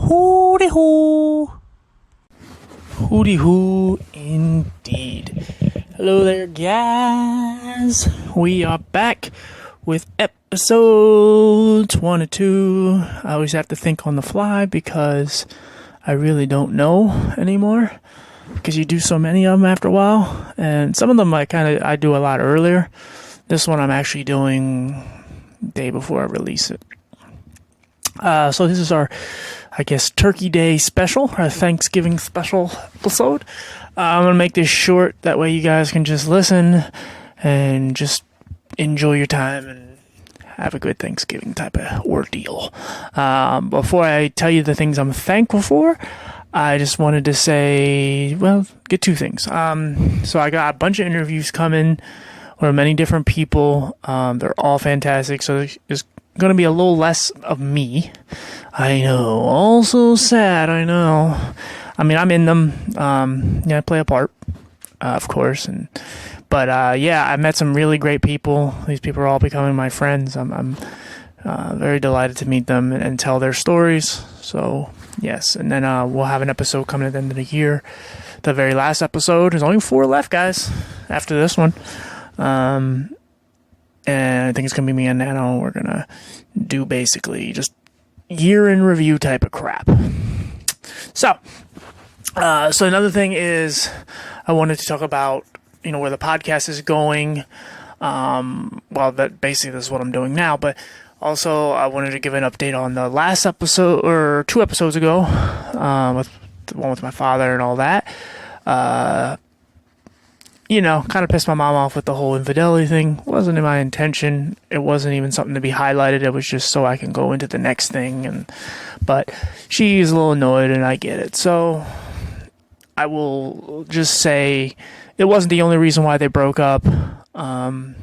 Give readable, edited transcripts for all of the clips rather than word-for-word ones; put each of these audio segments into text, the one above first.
Hooty hoo. Hooty hoo indeed. Hello there, guys. We are back with episodes 1 and 2. I always have to think on the fly because I really don't know anymore. Because you do so many of them after a while. And some of them I do a lot earlier. This one I'm actually doing the day before I release it. So this is our, Turkey Day special, our Thanksgiving special episode. I'm going to make this short, that way you guys can just listen and just enjoy your time and have a good Thanksgiving type of ordeal. Before I tell you the things I'm thankful for, I just wanted to get two things. So I got a bunch of interviews coming with many different people. They're all fantastic, so there's going to be a little less of me. I know, also sad, I know. I mean, I'm in them. I play a part, of course. But I met some really great people. These people are all becoming my friends. I'm very delighted to meet them and tell their stories. So, yes. And then we'll have an episode coming at the end of the year. The very last episode. There's only 4 left, guys, after this one. And I think it's going to be me and Nano. We're going to do basically just year in review type of crap. So another thing is I wanted to talk about, where the podcast is going. That basically this is what I'm doing now, but also I wanted to give an update on the last episode, or 2 episodes ago, with the one with my father and all that. Kind of pissed my mom off with the whole infidelity thing. Wasn't my intention. It wasn't even something to be highlighted. It was just so I can go into the next thing. But she's a little annoyed, and I get it. So I will just say it wasn't the only reason why they broke up. There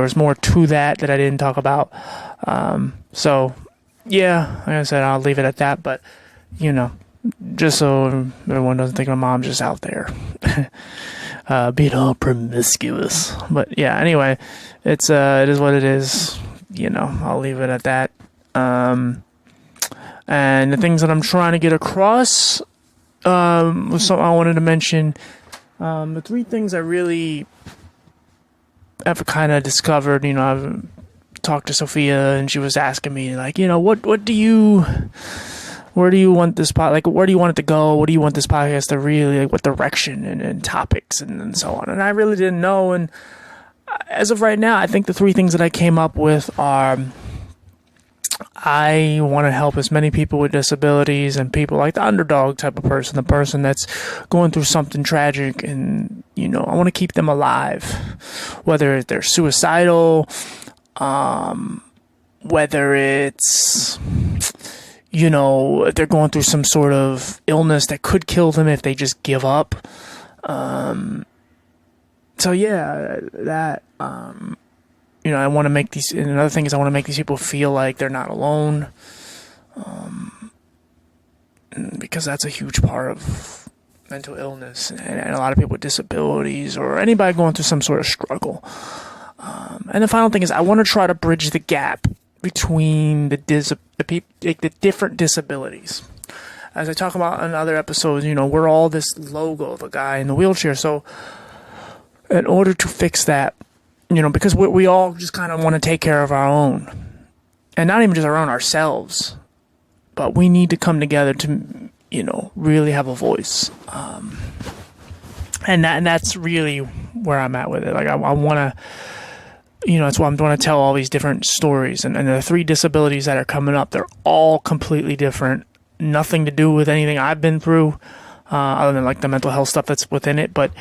was more to that I didn't talk about. Like I said, I'll leave it at that. But, just so everyone doesn't think my mom's just out there being all promiscuous. But yeah, anyway, it is what it is. I'll leave it at that. And the things that I'm trying to get across was something I wanted to mention. The 3 things I really have kind of discovered. I've talked to Sophia, and she was asking me, where do you want this where do you want it to go? What do you want this podcast to really, what direction and topics and so on? And I really didn't know. And as of right now, I think the 3 things that I came up with are, I want to help as many people with disabilities and people like the underdog type of person, the person that's going through something tragic, and, I want to keep them alive, whether they're suicidal, whether it's, if they're going through some sort of illness that could kill them if they just give up. I want to make these, and another thing is I want to make these people feel like they're not alone. Because that's a huge part of mental illness and a lot of people with disabilities or anybody going through some sort of struggle. And the final thing is I want to try to bridge the gap between the different disabilities. As I talk about in other episodes, we're all this logo of a guy in the wheelchair. So in order to fix that, because we all just kind of want to take care of our own, and not even just our own, ourselves, but we need to come together to, really have a voice. And that's really where I'm at with it. I want to, that's why I'm going to tell all these different stories. And the 3 disabilities that are coming up, they're all completely different. Nothing to do with anything I've been through, other than the mental health stuff that's within it. But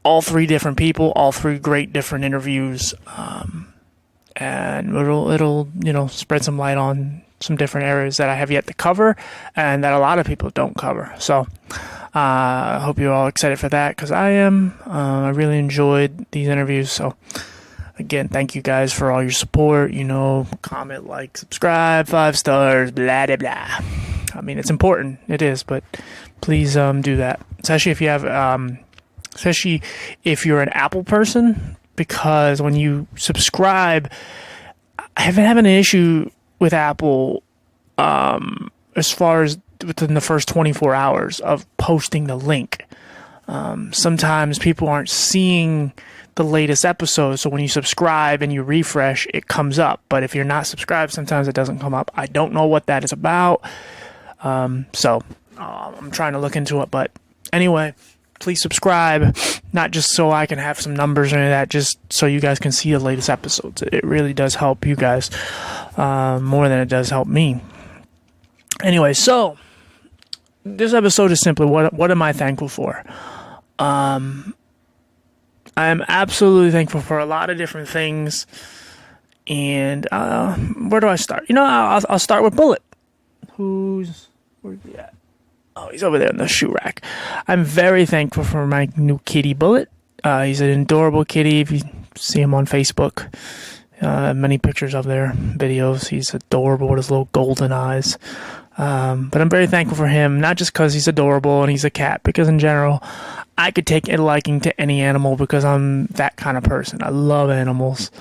all 3 different people, all 3 great different interviews. And it'll spread some light on some different areas that I have yet to cover and that a lot of people don't cover. So I hope you're all excited for that, because I am. I really enjoyed these interviews. So again, thank you guys for all your support. Comment, like, subscribe, 5 stars, blah, blah, blah. I mean, it's important. It is, but please do that. Especially if you have, especially if you're an Apple person, because when you subscribe, I have been having an issue with Apple as far as within the first 24 hours of posting the link. Sometimes people aren't seeing the latest episode, so when you subscribe and you refresh, it comes up. But if you're not subscribed, sometimes it doesn't come up. I don't know what that is about. So I'm trying to look into it. But anyway, please subscribe, not just so I can have some numbers or any of that, just so you guys can see the latest episodes. It really does help you guys more than it does help me. Anyway, so this episode is simply what am I thankful for? I am absolutely thankful for a lot of different things. And where do I start? I'll start with Bullet. Where's he at? Oh, he's over there in the shoe rack. I'm very thankful for my new kitty, Bullet. He's an adorable kitty. If you see him on Facebook, many pictures of their videos. He's adorable with his little golden eyes. But I'm very thankful for him, not just because he's adorable and he's a cat, because in general, I could take a liking to any animal because I'm that kind of person. I love animals.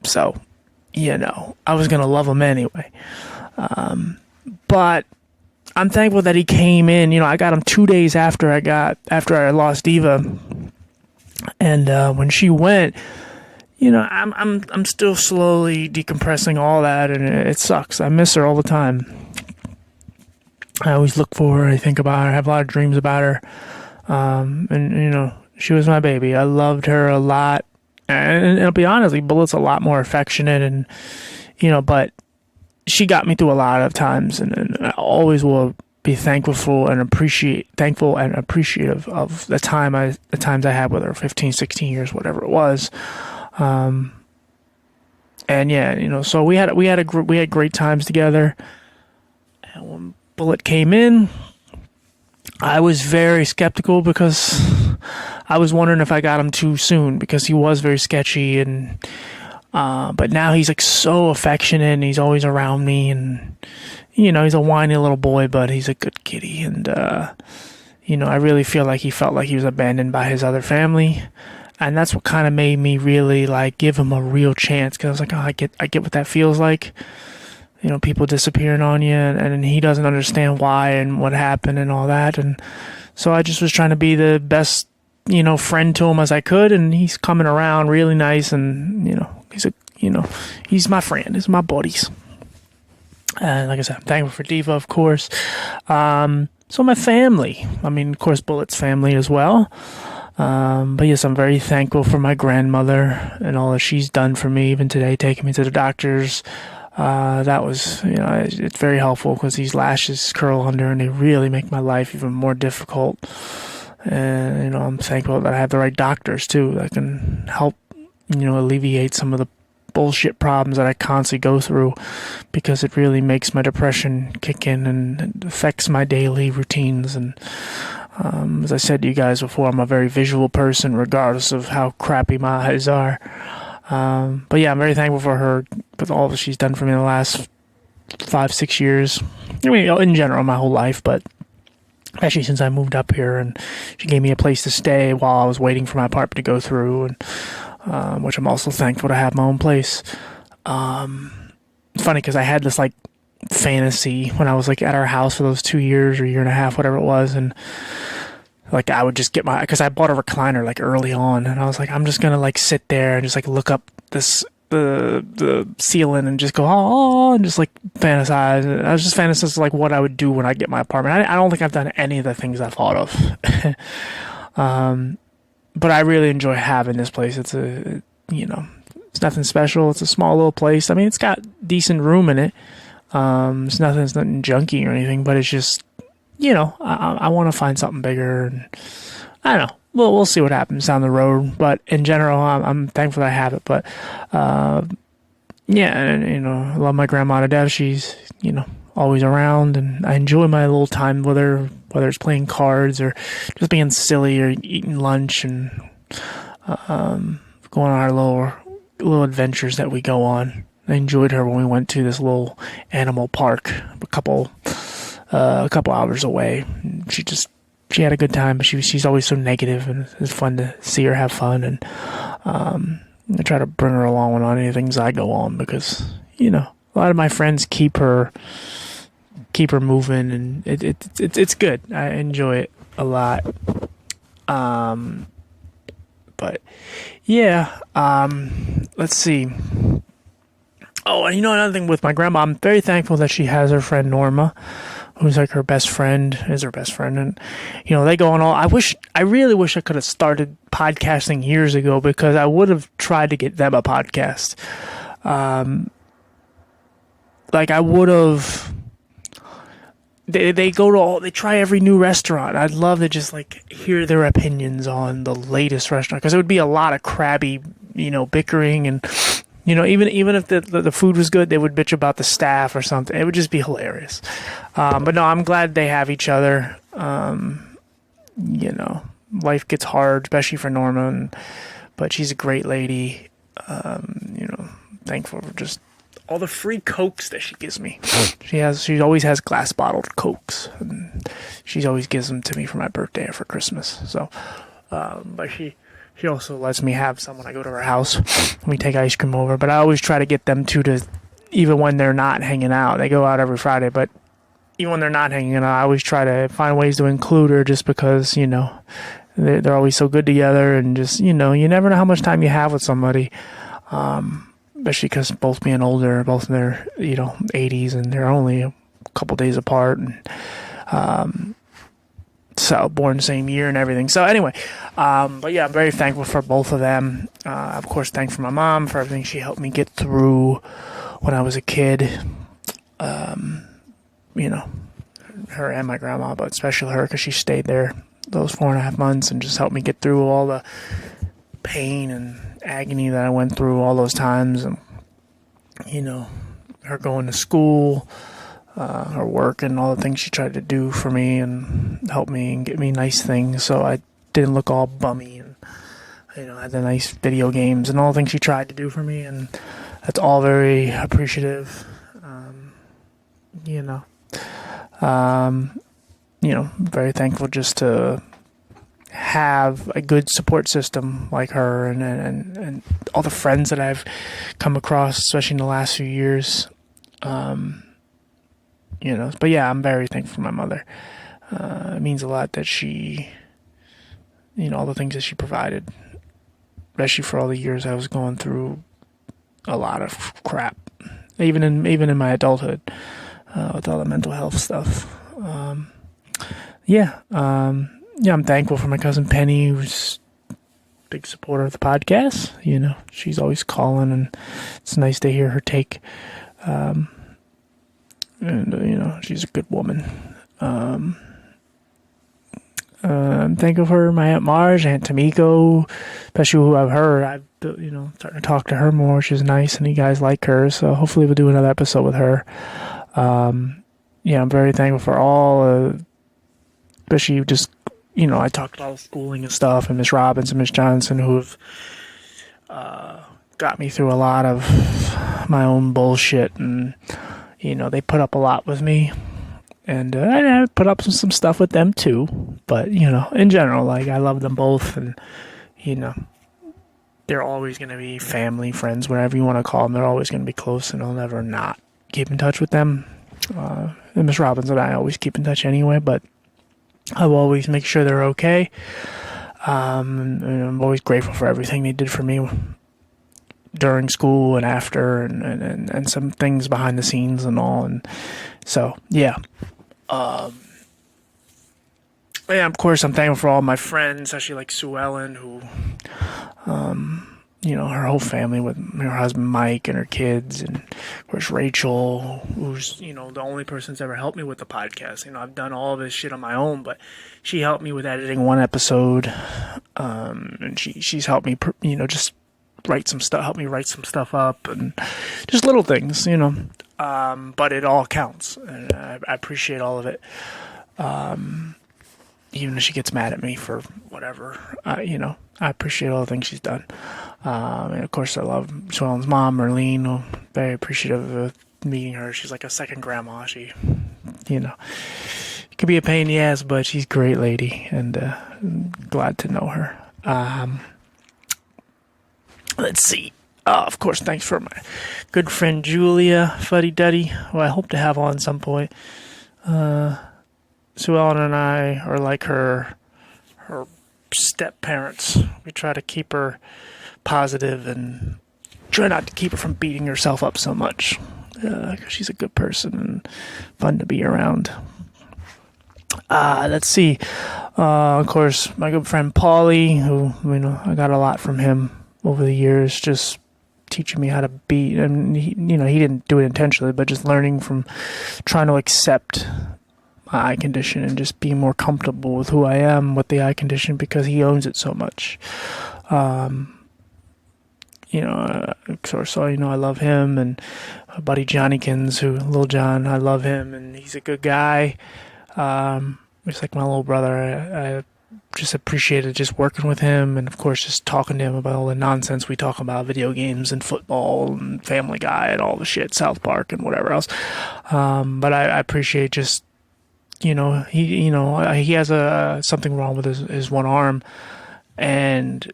So, I was going to love him anyway. But I'm thankful that he came in. I got him 2 days after I lost Diva. And when she went, I'm still slowly decompressing all that, and it sucks. I miss her all the time. I always look for her, I think about her, I have a lot of dreams about her. And she was my baby. I loved her a lot. And I'll be honest, Bullet's a lot more affectionate, and but she got me through a lot of times, and I always will be thankful and appreciative of the times I had with her, 15, 16 years, whatever it was. So we had great times together. And when Bullet came in, I was very skeptical because I was wondering if I got him too soon, because he was very sketchy, and but now he's like so affectionate and he's always around me, and he's a whiny little boy, but he's a good kitty, and I really feel like he felt like he was abandoned by his other family. And that's what kind of made me really give him a real chance, because I was like, oh, I get what that feels like. People disappearing on you, and he doesn't understand why and what happened and all that. And so I just was trying to be the best, friend to him as I could. And he's coming around really nice, and he's my friend, he's my buddies. And like I said, I'm thankful for Diva, of course. So my family, of course, Bullet's family as well. But yes, I'm very thankful for my grandmother and all that she's done for me, even today, taking me to the doctors. That was, it's very helpful, because these lashes curl under and they really make my life even more difficult. And, I'm thankful that I have the right doctors too that can help, alleviate some of the bullshit problems that I constantly go through, because it really makes my depression kick in and it affects my daily routines. And as I said to you guys before, I'm a very visual person, regardless of how crappy my eyes are. But yeah, I'm very thankful for her, with all that she's done for me in the last 5-6 years. In general, my whole life, but especially since I moved up here, and she gave me a place to stay while I was waiting for my apartment to go through, and which I'm also thankful to have my own place. It's funny, because I had this fantasy when I was at our house for those 2 years or year and a half, whatever it was, and I would just get because I bought a recliner early on, and I was I'm just gonna sit there and just look up the ceiling and just go and just fantasize. I was just fantasizing what I would do when I get my apartment. I don't think I've done any of the things I thought of. But I really enjoy having this place. It's it's nothing special. It's a small little place. It's got decent room in it. It's nothing junky or anything, but it's just, I want to find something bigger, and I don't know. We'll see what happens down the road, but in general, I'm thankful that I have it. But, and, I love my grandma to death. She's, always around, and I enjoy my little time with her, whether it's playing cards or just being silly or eating lunch and, going on our little adventures that we go on. I enjoyed her when we went to this little animal park a couple hours away. She had a good time, but she's always so negative, and it's fun to see her have fun. And I try to bring her along on any things I go on, because a lot of my friends keep her moving, and it's good. I enjoy it a lot. But yeah, let's see. Oh, and another thing with my grandma, I'm very thankful that she has her friend Norma, who's like her best friend, and they go on all. I really wish I could have started podcasting years ago, because I would have tried to get them a podcast. Like I would have. They try every new restaurant. I'd love to just like hear their opinions on the latest restaurant, because it would be a lot of crabby, bickering, and even if the food was good, they would bitch about the staff or something. It would just be hilarious. But no, I'm glad they have each other. Life gets hard, especially for Norma, but she's a great lady. Thankful for just all the free Cokes that she gives me. She always has glass bottled Cokes, and she always gives them to me for my birthday or for Christmas. So, but she also lets me have some when I go to her house when we take ice cream over. But I always try to get them to even when they're not hanging out. They go out every Friday, but even when they're not hanging out, I always try to find ways to include her, just because they're always so good together, and just you never know how much time you have with somebody. Especially because both being older, both in their 80s, and they're only a couple days apart, and so born the same year and everything. So anyway, but yeah, I'm very thankful for both of them. Of course, thankful for my mom for everything she helped me get through when I was a kid. Her and my grandma, but especially her, because she stayed there those 4.5 months and just helped me get through all the pain and agony that I went through all those times. And her going to school, her work, and all the things she tried to do for me and help me and get me nice things so I didn't look all bummy, and had the nice video games and all the things she tried to do for me, and that's all very appreciative. Very thankful just to have a good support system like her, and all the friends that I've come across, especially in the last few years. But yeah, I'm very thankful for my mother. It means a lot that she, all the things that she provided, especially for all the years I was going through a lot of crap, even in my adulthood, with all the mental health stuff. I'm thankful for my cousin Penny, who's a big supporter of the podcast. She's always calling, and it's nice to hear her take. She's a good woman. I'm thankful for my Aunt Marge, Aunt Tamiko, especially who I've heard. Starting to talk to her more. She's nice, and you guys like her. So hopefully we'll do another episode with her. I'm very thankful for all, especially just, I talked about schooling and stuff, and Miss Robbins and Miss Johnson, who have got me through a lot of my own bullshit, and they put up a lot with me, and I put up some stuff with them too. But in general, like, I love them both, and they're always going to be family, friends, whatever you want to call them. They're always going to be close, and I'll never not keep in touch with them. And Miss Robbins and I always keep in touch anyway, but I will always make sure they're okay. And I'm always grateful for everything they did for me during school and after, and some things behind the scenes and all. And so, yeah. Of course, I'm thankful for all my friends, especially like Sue Ellen, who, her whole family with her husband Mike and her kids, and of course Rachel, who's, the only person that's ever helped me with the podcast. I've done all of this shit on my own, but she helped me with editing one episode, and she's helped me, just help me write some stuff up, and just little things, but it all counts, and I appreciate all of it. Even if she gets mad at me for whatever, I appreciate all the things she's done. And of course, I love Swellen's mom, Merlene. I'm very appreciative of meeting her. She's like a second grandma. She, could be a pain in the ass, but she's a great lady, and I'm glad to know her. Let's see. Of course, thanks for my good friend Julia Fuddy Duddy, who I hope to have on some point. Sue Ellen and I are like her step parents. We try to keep her positive and try not to keep her from beating herself up so much. Because she's a good person and fun to be around. Let's see. Of course, my good friend Paulie, who, I got a lot from him over the years, just teaching me how to beat. And, he didn't do it intentionally, but just learning from trying to accept my eye condition and just being more comfortable with who I am with the eye condition because he owns it so much. Of course, I love him, and my buddy Johnnykins, Lil John, I love him, and he's a good guy. Just like my little brother, I just appreciated just working with him, and of course just talking to him about all the nonsense we talk about, video games and football and Family Guy and all the shit, South Park and whatever else. But I appreciate just, he has something wrong with his one arm, and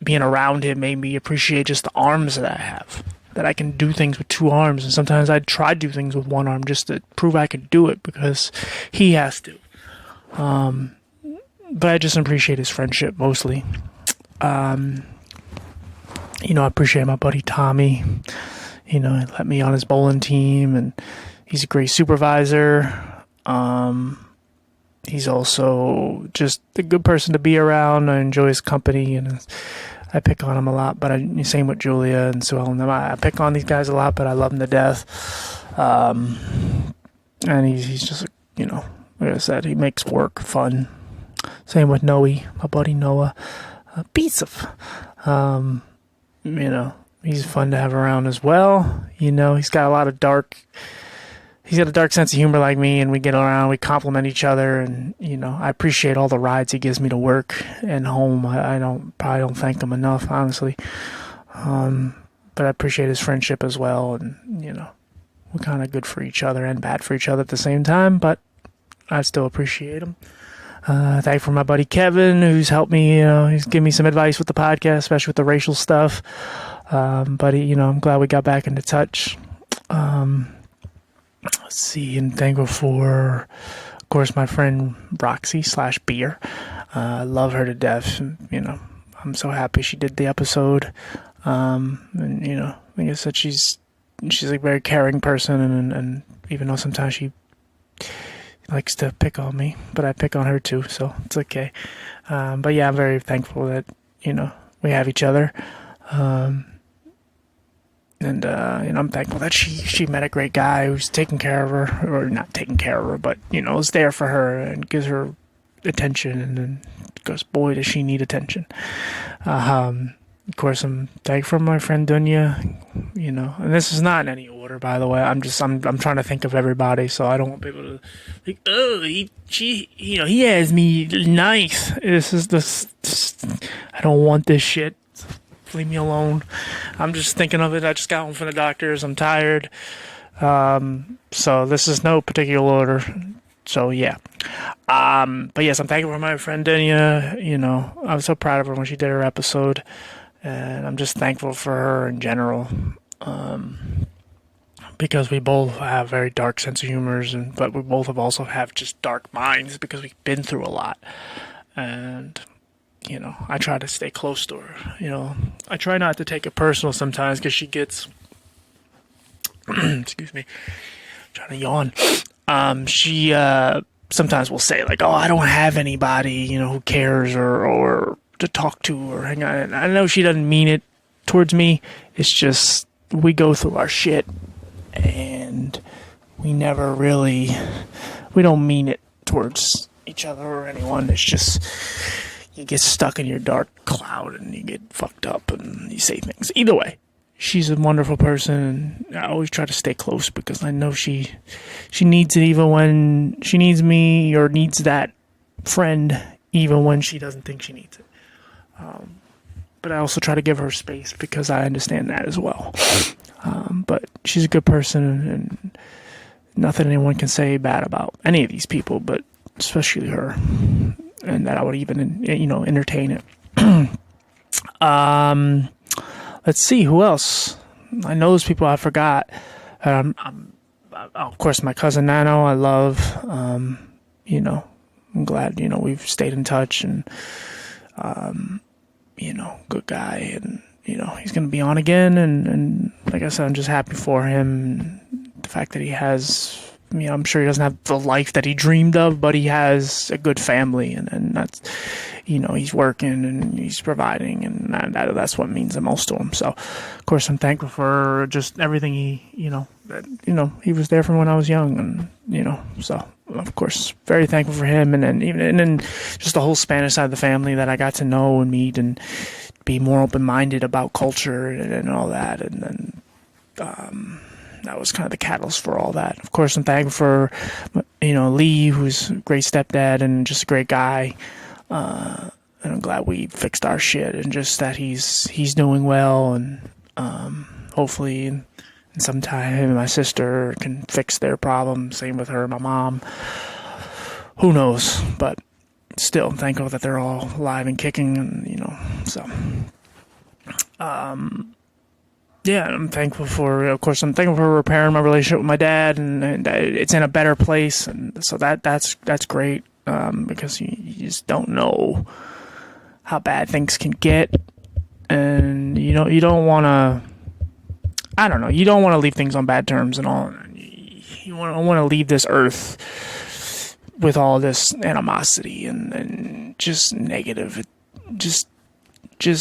being around him made me appreciate just the arms that I have, that I can do things with two arms. And sometimes I'd try to do things with one arm just to prove I could do it because he has to. But I just appreciate his friendship mostly. I appreciate my buddy Tommy. He let me on his bowling team, and he's a great supervisor. He's also just a good person to be around. I enjoy his company, and I pick on him a lot. But same with Julia and Sue Ellen. I pick on these guys a lot, but I love them to death. And he's just, like I said, he makes work fun. Same with Noe, my buddy Noah. A piece of, he's fun to have around as well. He's got a dark sense of humor like me, and we get around, we compliment each other, and, I appreciate all the rides he gives me to work and home. I probably don't thank him enough, honestly. But I appreciate his friendship as well, and, we're kind of good for each other and bad for each other at the same time, but I still appreciate him. Thank for my buddy Kevin, who's helped me, he's given me some advice with the podcast, especially with the racial stuff. But, I'm glad we got back into touch. Let's see, and thankful for, of course, my friend Roxy /Beer. I love her to death. I'm so happy she did the episode. And, like I said, she's a very caring person, and even though sometimes she likes to pick on me, but I pick on her too, so it's okay. But yeah, I'm very thankful that, we have each other. And I'm thankful that she met a great guy who's taking care of her, or not taking care of her, but, is there for her and gives her attention, and then goes, boy, does she need attention. Of course, I'm thankful for my friend Dunya, and this is not in any order, by the way. I'm trying to think of everybody, so I don't want people to think, oh, he has me nice. I don't want this shit. Leave me alone. I'm just thinking of it. I just got home from the doctors. I'm tired. So this is no particular order. So yeah. But yes, I'm thankful for my friend Dunya. I was so proud of her when she did her episode. And I'm just thankful for her in general. Because we both have very dark sense of humors, but we both also have just dark minds because we've been through a lot. And I try to stay close to her. I try not to take it personal sometimes because she gets, excuse me, I'm trying to yawn. She sometimes will say like, oh, I don't have anybody, who cares or to talk to or hang out. And I know she doesn't mean it towards me. It's just we go through our shit and we don't mean it towards each other or anyone. It's just, you get stuck in your dark cloud and you get fucked up and you say things. Either way, she's a wonderful person, and I always try to stay close because I know she needs it even when she needs me, or needs that friend even when she doesn't think she needs it. But I also try to give her space because I understand that as well. But she's a good person, and nothing anyone can say bad about any of these people, but especially her. And that I would even, entertain it. let's see who else. I know those people I forgot. Of course, my cousin Nano, I love. I'm glad, we've stayed in touch, and, good guy. And, he's going to be on again. And like I said, I'm just happy for him. The fact that he has, I'm sure he doesn't have the life that he dreamed of, but he has a good family. And that's, he's working and he's providing. And that's what means the most to him. So, of course, I'm thankful for just everything he was there from when I was young. And, so, of course, very thankful for him. And then just the whole Spanish side of the family that I got to know and meet and be more open-minded about culture and all that. And then that was kind of the catalyst for all that. Of course, I'm thankful for, Lee, who's a great stepdad and just a great guy. And I'm glad we fixed our shit and just that he's doing well. And hopefully in some time him and my sister can fix their problem. Same with her and my mom. Who knows? But still, I'm thankful that they're all alive and kicking, and so. Yeah, I'm thankful for repairing my relationship with my dad, and it's in a better place, and so that's great, because you just don't know how bad things can get, and you don't want to. I don't know. You don't want to leave things on bad terms and all. You want to leave this earth with all this animosity and just negative, just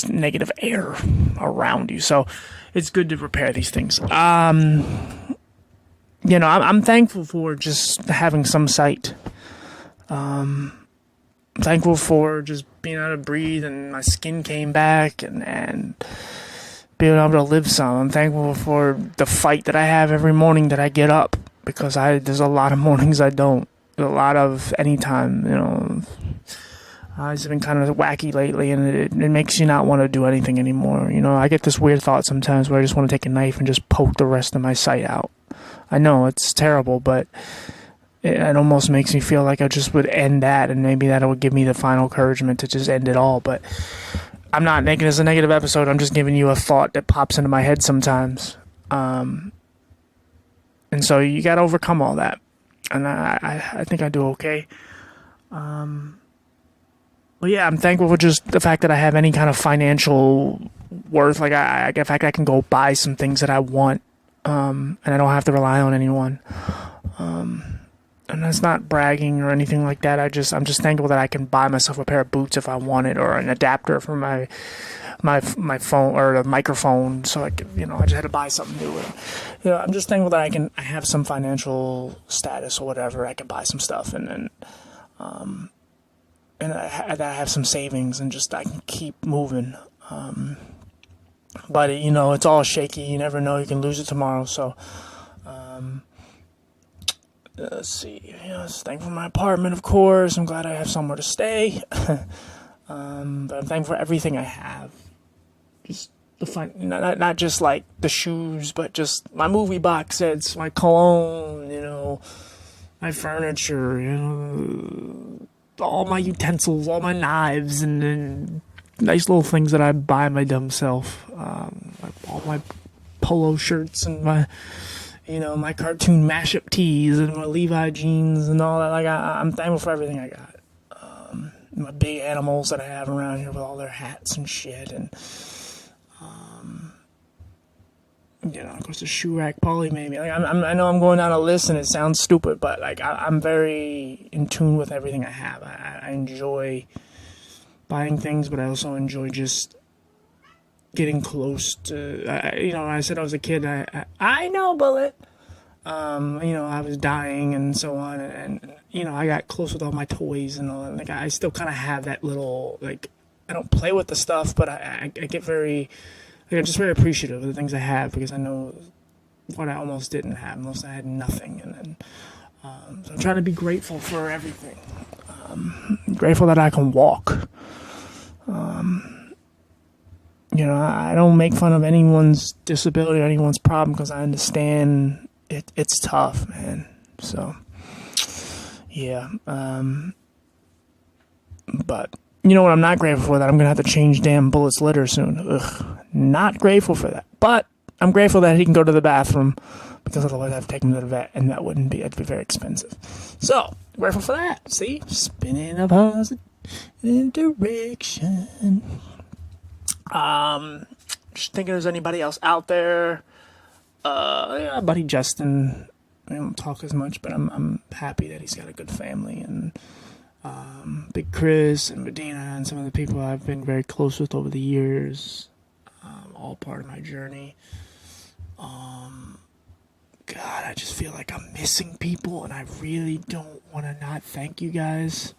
negative air around you. So it's good to repair these things. I'm thankful for just having some sight. I'm thankful for just being able to breathe and my skin came back and being able to live some. I'm thankful for the fight that I have every morning that I get up, because there's a lot of mornings I don't. A lot of anytime, I've been kind of wacky lately, and it makes you not want to do anything anymore. I get this weird thought sometimes where I just want to take a knife and just poke the rest of my sight out. I know it's terrible, but it almost makes me feel like I just would end that, and maybe that would give me the final encouragement to just end it all. But I'm not making this a negative episode. I'm just giving you a thought that pops into my head sometimes. And so you got to overcome all that. And I think I do okay. Well, yeah, I'm thankful for just the fact that I have any kind of financial worth. Like, the fact I can go buy some things that I want, and I don't have to rely on anyone. And that's not bragging or anything like that. I'm just thankful that I can buy myself a pair of boots if I want it, or an adapter for my phone or the microphone. So I just had to buy something new. And, I'm just thankful that I have some financial status or whatever. I can buy some stuff, and I have some savings, and just I can keep moving. But it's all shaky. You never know. You can lose it tomorrow. So. Let's see. Thankful for my apartment, of course. I'm glad I have somewhere to stay. But I'm thankful for everything I have. Just the fun, not just like the shoes, but just my movie box sets, my cologne, my furniture, all my utensils, all my knives, and nice little things that I buy my dumb self. Like all my polo shirts and my cartoon mashup tees and my Levi jeans and all that. Like, I'm thankful for everything I got. My big animals that I have around here with all their hats and shit. And, of course, the shoe rack Polly made me. Like, I know I'm going down a list and it sounds stupid, but, like, I'm very in tune with everything I have. I enjoy buying things, but I also enjoy just getting close to, I said I was a kid. I know, Bullet. I was dying and so on, and I got close with all my toys and all that. Like, I still kind of have that little, like, I don't play with the stuff, but I get very, I'm just very appreciative of the things I have, because I know what I almost didn't have. Most I had nothing, and then so I'm trying to be grateful for everything. Grateful that I can walk. I don't make fun of anyone's disability or anyone's problem, because I understand it's tough, man. So, yeah. But, what I'm not grateful for? That I'm going to have to change damn Bullet's litter soon. Ugh, Not grateful for that. But I'm grateful that he can go to the bathroom, because otherwise I'd take him to the vet, and that'd be very expensive. So, grateful for that. See? Spinning in a positive direction. Just thinking there's anybody else out there. Buddy Justin, I don't talk as much, but I'm happy that he's got a good family, and Big Chris and Medina and some of the people I've been very close with over the years, all part of my journey. God, I just feel like I'm missing people, and I really don't want to not thank you guys.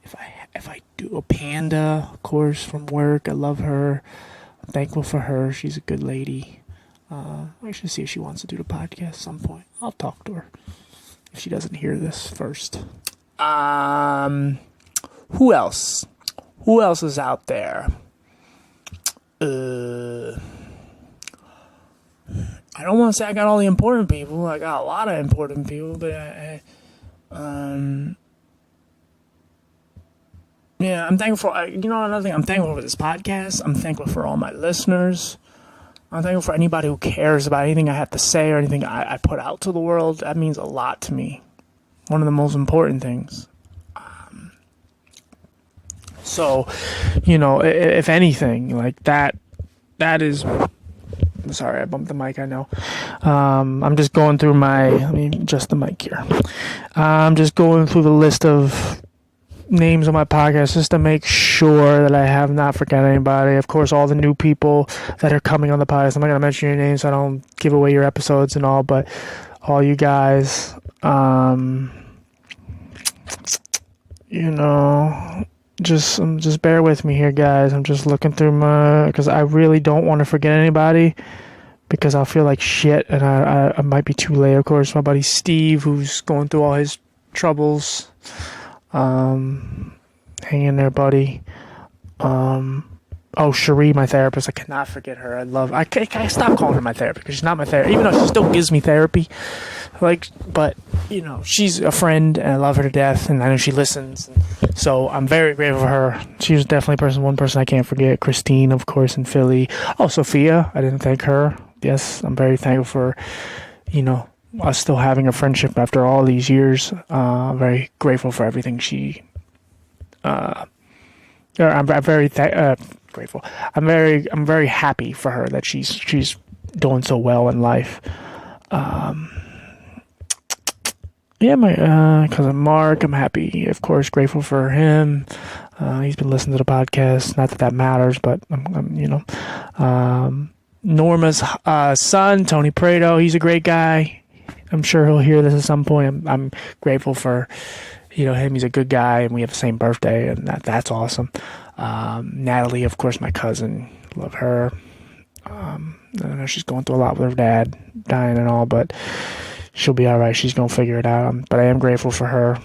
If I do, a Panda, of course, from work, I love her. I'm thankful for her. She's a good lady. I should see if she wants to do the podcast at some point. I'll talk to her if she doesn't hear this first. Who else? Who else is out there? I don't want to say I got all the important people. I got a lot of important people, but yeah, I'm thankful for, another thing, I'm thankful for this podcast. I'm thankful for all my listeners. I'm thankful for anybody who cares about anything I have to say or anything I put out to the world. That means a lot to me. One of the most important things. So, if anything, like that is... Sorry, I bumped the mic, I know. I'm just going through let me adjust the mic here. I'm just going through the list of names on my podcast just to make sure that I have not forgotten anybody. Of course, all the new people that are coming on the podcast, I'm not going to mention your names so I don't give away your episodes and all, but all you guys, just bear with me here, guys. I'm just looking through because I really don't want to forget anybody, because I'll feel like shit, and I might be too late. Of course, my buddy Steve, who's going through all his troubles. Hang in there, buddy. Cherie, my therapist. I cannot forget her. I can't stop calling her my therapist, because she's not my therapist, even though she still gives me therapy. But she's a friend, and I love her to death, and I know she listens. So I'm very grateful for her. She was definitely one person I can't forget. Christine, of course, in Philly. Oh, Sophia, I didn't thank her. Yes, I'm very thankful for, us still having a friendship after all these years. Very grateful for everything she. I'm very grateful. I'm very happy for her that she's doing so well in life. My cousin Mark, I'm happy, of course, grateful for him. He's been listening to the podcast. Not that matters, but Norma's son, Tony Prado, he's a great guy. I'm sure he'll hear this at some point. I'm grateful for him. He's a good guy, and we have the same birthday, and that's awesome. Natalie, of course, my cousin, love her. I know she's going through a lot with her dad dying and all, but she'll be all right. She's gonna figure it out. But I am grateful for her.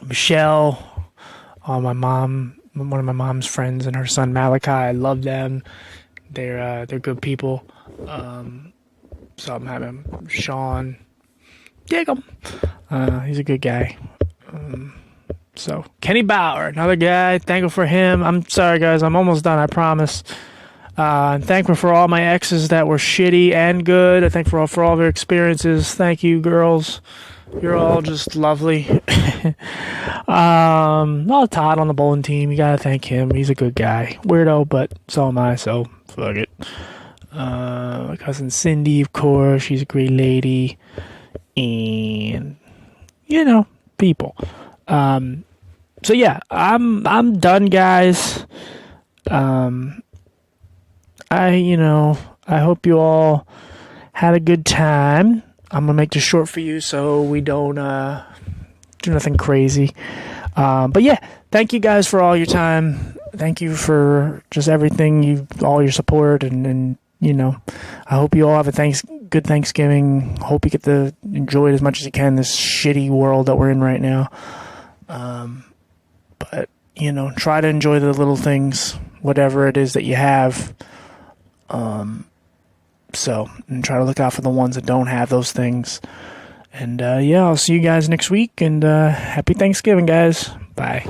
Michelle, one of my mom's friends, and her son Malachi. I love them. They're good people. So I'm having Sean. Dig him. He's a good guy. So Kenny Bauer, another guy. Thankful for him. I'm sorry, guys. I'm almost done. I promise. I'm thankful for all my exes that were shitty and good. I thank for all their experiences. Thank you, girls. You're all just lovely. Todd on the bowling team. You gotta thank him. He's a good guy. Weirdo, but so am I. So fuck it. My cousin Cindy, of course. She's a great lady. And people. So yeah, I'm done, guys. I hope you all had a good time. I'm gonna make this short for you so we don't do nothing crazy. But yeah, thank you guys for all your time. Thank you for just everything, all your support, and I hope you all have a good Thanksgiving. Hope you get to enjoy it as much as you can, this shitty world that we're in right now. But try to enjoy the little things, whatever it is that you have. And try to look out for the ones that don't have those things. And I'll see you guys next week, and happy Thanksgiving, guys. Bye.